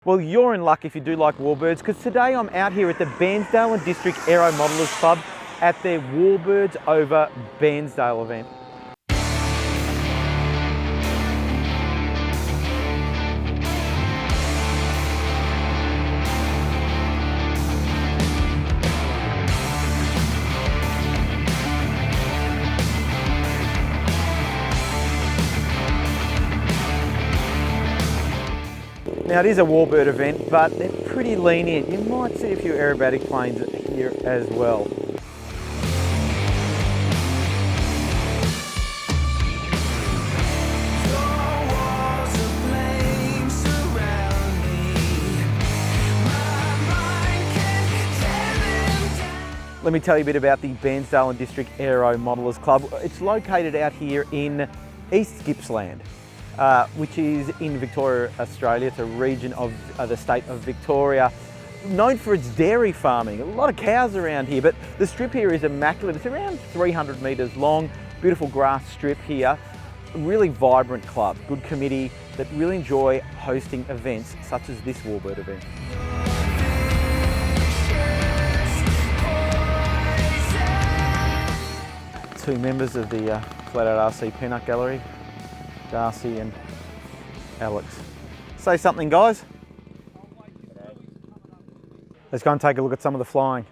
Well, you're in luck if you do like Warbirds, because today I'm out here at the Bairnsdale and District Aeromodellers Club at their Warbirds Over Bairnsdale event. Now it is a warbird event, but they're pretty lenient. You might see a few aerobatic planes here as well. Let me tell you a bit about the Bairnsdale and District Aeromodellers Club. It's located out here in East Gippsland, which is in Victoria, Australia. It's a region of the state of Victoria, known for its dairy farming. A lot of cows around here, but the strip here is immaculate. It's around 300 metres long, beautiful grass strip here. A really vibrant club, good committee that really enjoy hosting events such as this Warbird event. Two members of the Flat-Out RC Peanut Gallery, Darcy and Alex. Say something, guys. Let's go and take a look at some of the flying.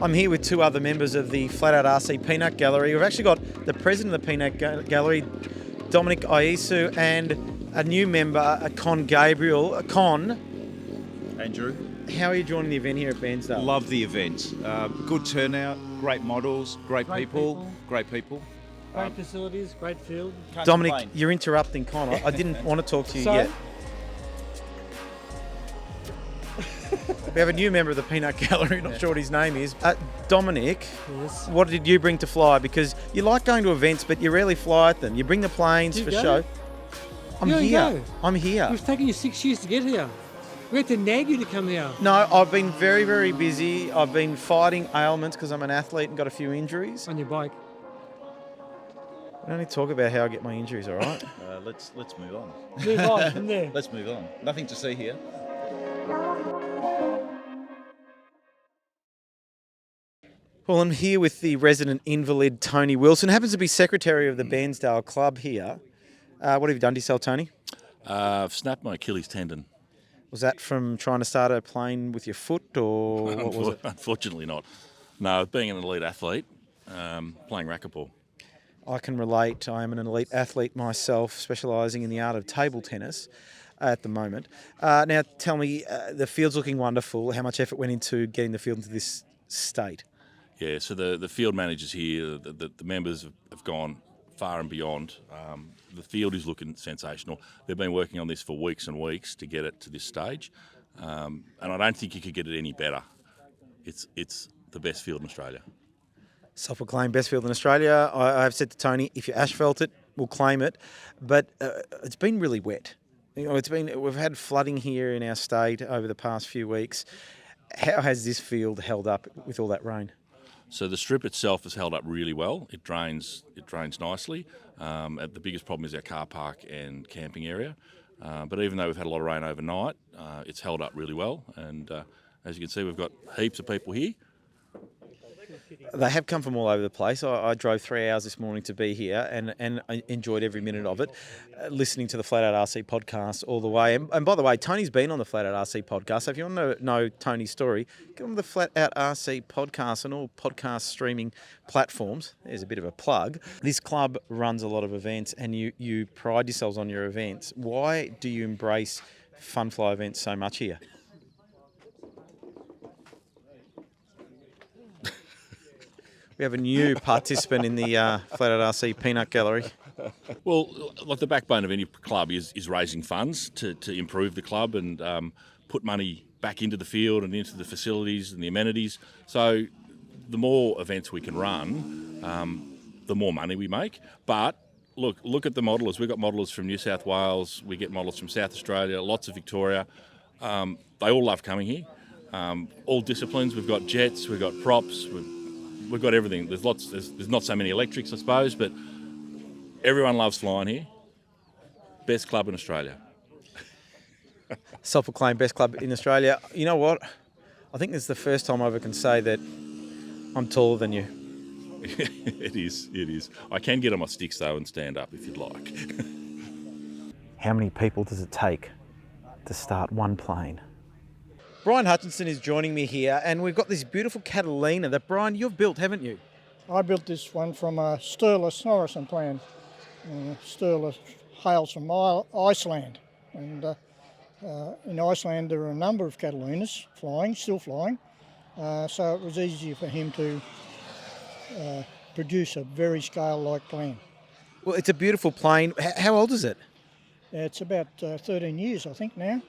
I'm here with two other members of the Flat-Out RC Peanut Gallery. We've actually got the president of the Peanut Gallery, Dominic Iesu, and a new member, Con Gabriel. Con. Andrew. How are you joining the event here at Bairnsdale? Love the event. Good turnout, great models, great people. Great facilities, great field. Dominic, you're interrupting Con. I didn't want to talk to you yet. We have a new member of the Peanut Gallery, not sure what his name is. Dominic, yes. What did you bring to fly? Because you like going to events, but you rarely fly at them. You bring the planes for show. I'm here. I'm here. It's taken you 6 years to get here. We had to nag you to come here. No, I've been very, very busy. I've been fighting ailments because I'm an athlete and got a few injuries. On your bike? We don't need to talk about how I get my injuries, all right? Let's move on. Move on from there. Let's move on. Nothing to see here. Well, I'm here with the resident invalid, Tony Wilson. Happens to be secretary of the Bairnsdale Club here. What have you done to yourself, Tony? I've snapped my Achilles tendon. Was that from trying to start a plane with your foot, or what was it? Unfortunately not. No, being an elite athlete, playing racquetball. I can relate. I am an elite athlete myself, specialising in the art of table tennis at the moment. Now, tell me, the field's looking wonderful. How much effort went into getting the field into this state? Yeah, so the field managers here, the members have gone far and beyond. The field is looking sensational. They've been working on this for weeks and weeks to get it to this stage, and I don't think you could get it any better. It's the best field in Australia. Self-proclaimed best field in Australia. I've said to Tony, if you asphalt it, we'll claim it. But it's been really wet. You know, we've had flooding here in our state over the past few weeks. How has this field held up with all that rain? So the strip itself has held up really well. It drains nicely. The biggest problem is our car park and camping area. But even though we've had a lot of rain overnight, it's held up really well. And as you can see, we've got heaps of people here. They have come from all over the place. I drove 3 hours this morning to be here and I enjoyed every minute of it, listening to the Flat Out RC podcast all the way. And by the way, Tony's been on the Flat Out RC podcast. So if you want to know Tony's story, get on the Flat Out RC podcast and all podcast streaming platforms. There's a bit of a plug. This club runs a lot of events and you pride yourselves on your events. Why do you embrace funfly events so much here? We have a new participant in the Flat Out RC Peanut Gallery. Well, like the backbone of any club is raising funds to improve the club and put money back into the field and into the facilities and the amenities. So the more events we can run, the more money we make. But look at the modelers. We've got modelers from New South Wales. We get modelers from South Australia, lots of Victoria. They all love coming here. All disciplines. We've got jets, we've got props, we've got everything. There's not so many electrics, I suppose, but everyone loves flying here. Best club in Australia. Self-proclaimed best club in Australia. You know what? I think this is the first time I ever can say that I'm taller than you. It is. I can get on my sticks though and stand up if you'd like. How many people does it take to start one plane? Brian Hutchinson is joining me here, and we've got this beautiful Catalina that, Brian, you've built, haven't you? I built this one from a Sturla Snorrison plan. Sturla hails from Iceland, and in Iceland there are a number of Catalinas still flying, so it was easy for him to produce a very scale-like plane. Well, it's a beautiful plane. How old is it? It's about 13 years, I think, now.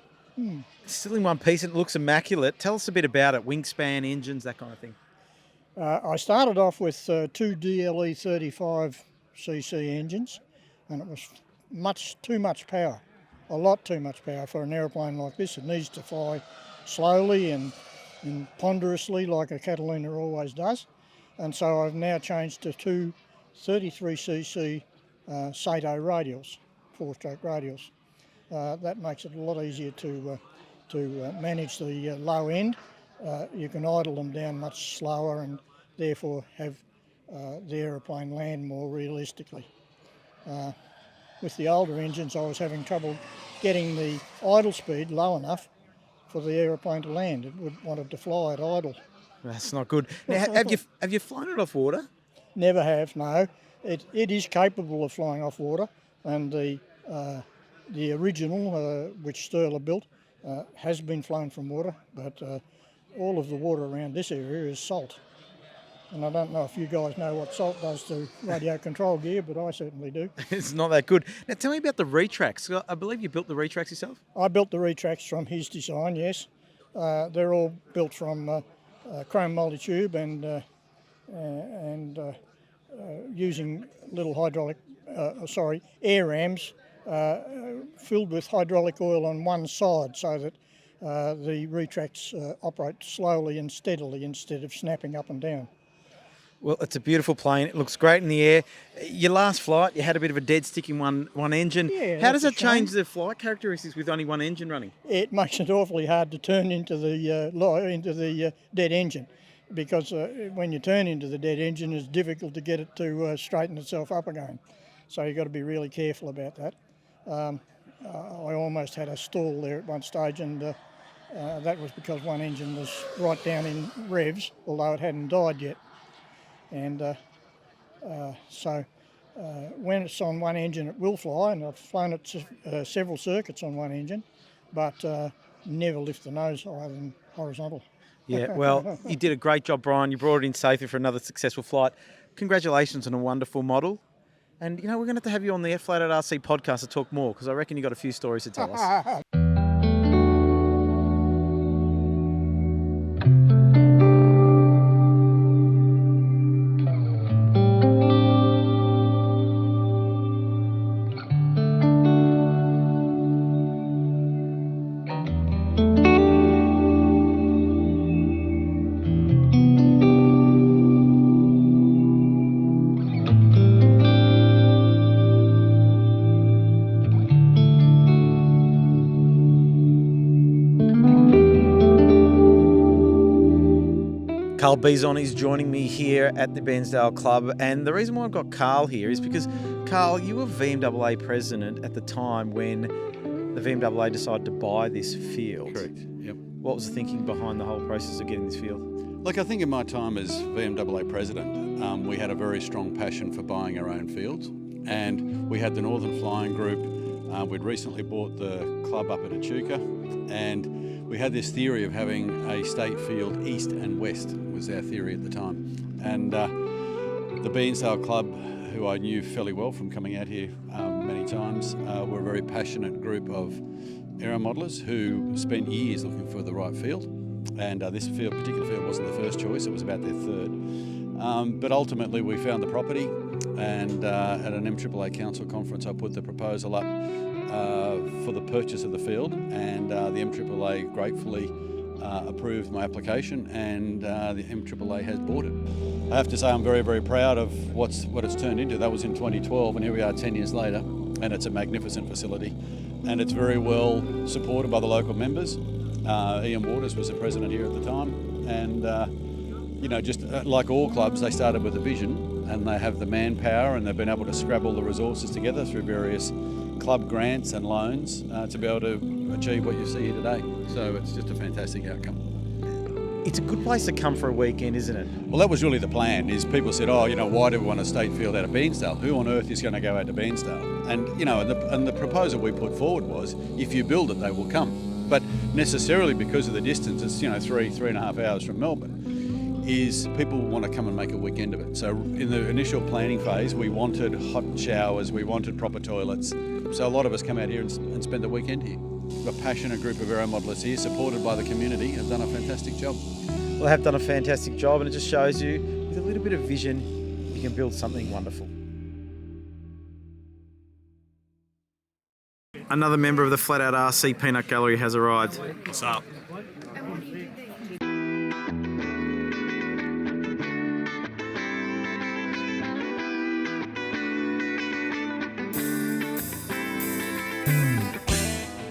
It's still in one piece and it looks immaculate. Tell us a bit about it, wingspan, engines, that kind of thing. I started off with two DLE 35cc engines, and it was too much power, a lot too much power for an aeroplane like this. It needs to fly slowly and ponderously like a Catalina always does. And so I've now changed to two 33cc Sato radials, four-stroke radials. That makes it a lot easier to manage the low end. You can idle them down much slower and therefore have the aeroplane land more realistically. With the older engines, I was having trouble getting the idle speed low enough for the aeroplane to land. It wanted to fly at idle. That's not good. Now, have you flown it off water? Never have, no. It is capable of flying off water, and the original, which Sturla built, has been flown from water, but all of the water around this area is salt. And I don't know if you guys know what salt does to radio control gear, but I certainly do. It's not that good. Now tell me about the retracts. I believe you built the retracts yourself? I built the retracts from his design, yes. They're all built from chrome multi-tube and using little air rams filled with hydraulic oil on one side so that the retracts operate slowly and steadily instead of snapping up and down. Well, it's a beautiful plane. It looks great in the air. Your last flight, you had a bit of a dead stick in one engine. Yeah, How does that's that a shame. change the flight characteristics with only one engine running? It makes it awfully hard to turn into the dead engine, because when you turn into the dead engine, it's difficult to get it to straighten itself up again. So you've got to be really careful about that. I almost had a stall there at one stage, and that was because one engine was right down in revs, although it hadn't died yet. And so when it's on one engine, it will fly, and I've flown it several circuits on one engine, but never lift the nose higher than horizontal. Yeah, well, you did a great job, Brian. You brought it in safely for another successful flight. Congratulations on a wonderful model. And, you know, we're going to have you on the Flat Out RC podcast to talk more, because I reckon you've got a few stories to tell us. Carl Bison is joining me here at the Bairnsdale Club, and the reason why I've got Carl here is because, Carl, you were VMAA president at the time when the VMAA decided to buy this field. Correct, yep. What was the thinking behind the whole process of getting this field? Look, I think in my time as VMAA president, we had a very strong passion for buying our own fields, and we had the Northern Flying Group. We'd recently bought the club up at Echuca, and we had this theory of having a state field east and west, was our theory at the time. And the Bairnsdale Club, who I knew fairly well from coming out here many times, were a very passionate group of Aeromodellers who spent years looking for the right field. And this particular field wasn't the first choice, it was about their third. But ultimately we found the property, and at an MAAA Council conference I put the proposal up for the purchase of the field, and the MAAA gratefully approved my application, and the MAAA has bought it. I have to say I'm very, very proud of what it's turned into. That was in 2012, and here we are 10 years later, and it's a magnificent facility, and it's very well supported by the local members. Ian Waters was the president here at the time, and you know, just like all clubs, they started with a vision, and they have the manpower, and they've been able to scrabble the resources together through various club grants and loans to be able to achieve what you see here today. So it's just a fantastic outcome. It's a good place to come for a weekend, isn't it? Well, that was really the plan, is people said, oh, you know, why do we want a state field out of Bairnsdale? Who on earth is going to go out to Bairnsdale? And, you know, and the proposal we put forward was, if you build it, they will come. But necessarily because of the distance, it's, you know, 3.5 hours from Melbourne, is people want to come and make a weekend of it. So in the initial planning phase, we wanted hot showers, we wanted proper toilets. So a lot of us come out here and spend the weekend here. A passionate group of Aeromodelers here, supported by the community, have done a fantastic job. Well, they have done a fantastic job, and it just shows you, with a little bit of vision, you can build something wonderful. Another member of the Flat Out RC Peanut Gallery has arrived. What's up?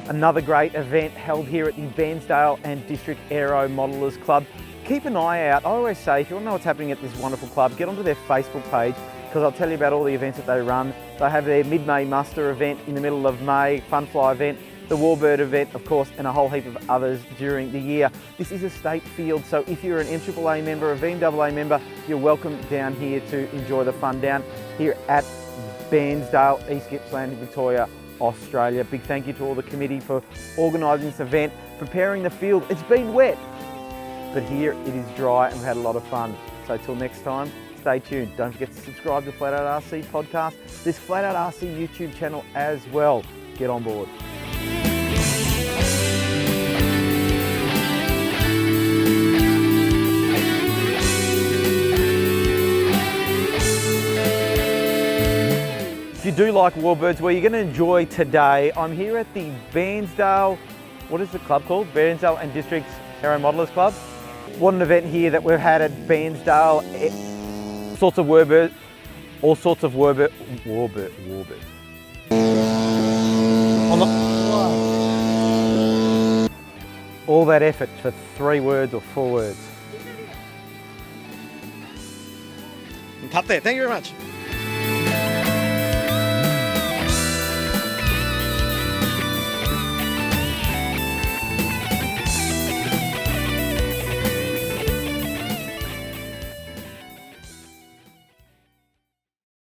Another great event held here at the Bairnsdale and District Aeromodellers Club. Keep an eye out. I always say, if you want to know what's happening at this wonderful club, get onto their Facebook page, because I'll tell you about all the events that they run. They have their mid-May muster event in the middle of May, funfly event, the Warbird event, of course, and a whole heap of others during the year. This is a state field, so if you're an MAAA member, a VMAA member, you're welcome down here to enjoy the fun down here at Bairnsdale, East Gippsland, Victoria, Australia. Big thank you to all the committee for organising this event, preparing the field. It's been wet, but here it is dry, and we've had a lot of fun. So till next time, stay tuned. Don't forget to subscribe to Flat Out RC podcast, this Flat Out RC YouTube channel as well. Get on board. If you do like Warbirds, well, you're going to enjoy today. I'm here at the Bairnsdale, what is the club called? Bairnsdale and District Aeromodellers Club. What an event here that we've had at Bairnsdale. sorts of Warbirds. All that effort for 3 words or 4 words. Cut there. Thank you very much.